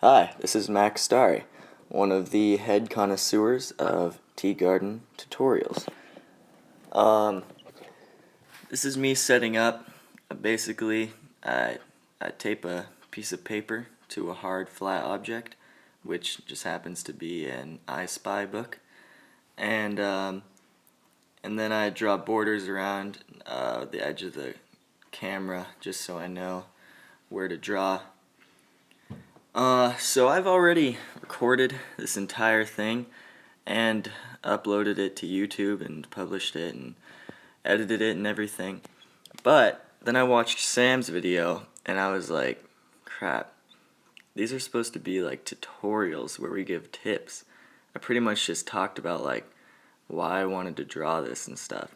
Hi, this is Max Starry, one of the head connoisseurs of Tea Garden Tutorials. Um, this is me setting up. Basically, I tape a piece of paper to a hard, flat object, which just happens to be an I Spy book, and then I draw borders around the edge of the camera just so I know where to draw. So I've already recorded this entire thing and uploaded it to YouTube and published it and edited it and everything. But then I watched Sam's video and I was like, crap, these are supposed to be like tutorials where we give tips. I pretty much just talked about like why I wanted to draw this and stuff.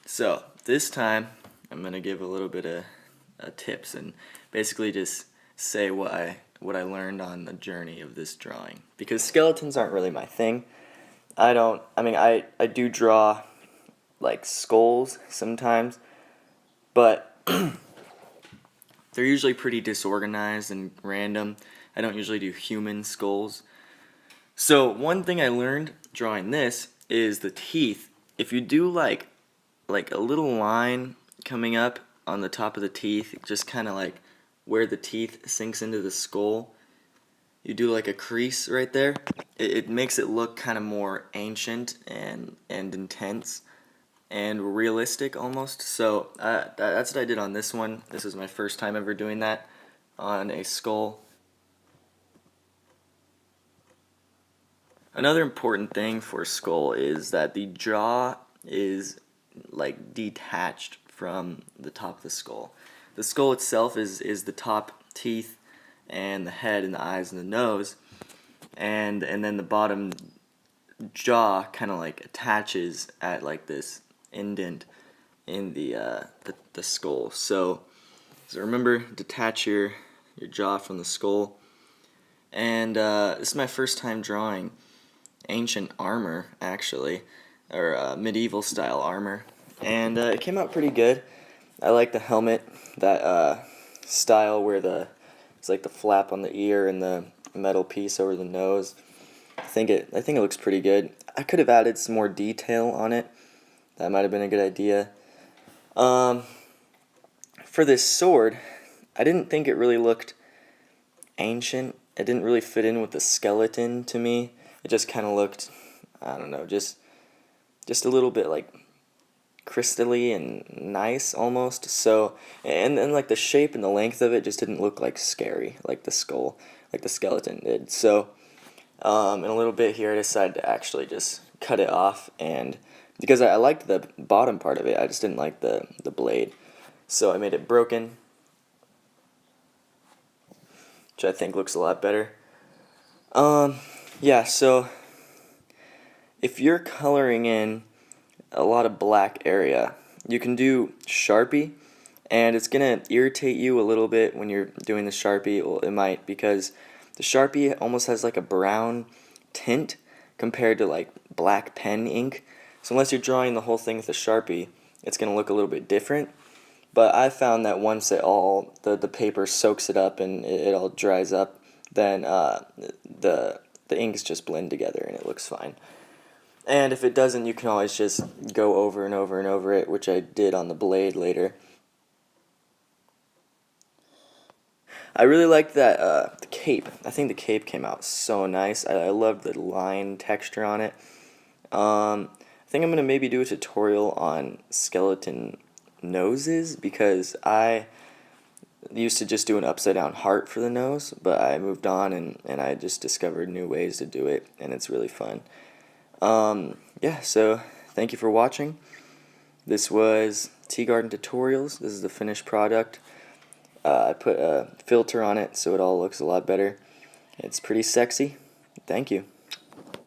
So this time I'm gonna give a little bit of tips and basically just say what I learned on the journey of this drawing, because skeletons aren't really my thing. I do draw like skulls sometimes, but they're usually pretty disorganized and random. I don't usually do human skulls. So one thing I learned drawing this is the teeth. If you do like a little line coming up on the top of the teeth, just kind of like where the teeth sinks into the skull, you do like a crease right there. It makes it look kind of more ancient and intense and realistic almost. So that's what I did on this one. This was my first time ever doing that on a skull. Another important thing for a skull is that the jaw is like detached from the top of the skull. The skull itself is the top teeth and the head and the eyes and the nose, and then the bottom jaw kind of like attaches at like this indent in the skull. So remember, detach your jaw from the skull. And this is my first time drawing ancient armor, actually, or medieval style armor, and it came out pretty good. I like the helmet, that style where it's like the flap on the ear and the metal piece over the nose. I think it looks pretty good. I could have added some more detail on it. That might have been a good idea. For this sword, I didn't think it really looked ancient. It didn't really fit in with the skeleton to me. It just kind of looked, I don't know, just a little bit like crystally and nice almost. So, and like the shape and the length of it just didn't look like scary like the skull, like the skeleton did. So in a little bit here I decided to actually just cut it off, and because I liked the bottom part of it, I just didn't like the blade. So I made it broken, which I think looks a lot better. Yeah, so if you're coloring in a lot of black area, you can do Sharpie, and it's gonna irritate you a little bit when you're doing the Sharpie. Well, it might, because the Sharpie almost has like a brown tint compared to like black pen ink. So unless you're drawing the whole thing with a Sharpie, it's gonna look a little bit different. But I found that once the paper soaks it up and it all dries up, then the inks just blend together and it looks fine. And if it doesn't, you can always just go over and over and over it, which I did on the blade later. I really liked that the cape. I think the cape came out so nice. I loved the line texture on it. I think I'm going to maybe do a tutorial on skeleton noses, because I used to just do an upside down heart for the nose, but I moved on and I just discovered new ways to do it, and it's really fun. Yeah, so thank you for watching. This was Tea Garden Tutorials. This is the finished product. I put a filter on it so it all looks a lot better. It's pretty sexy. Thank you.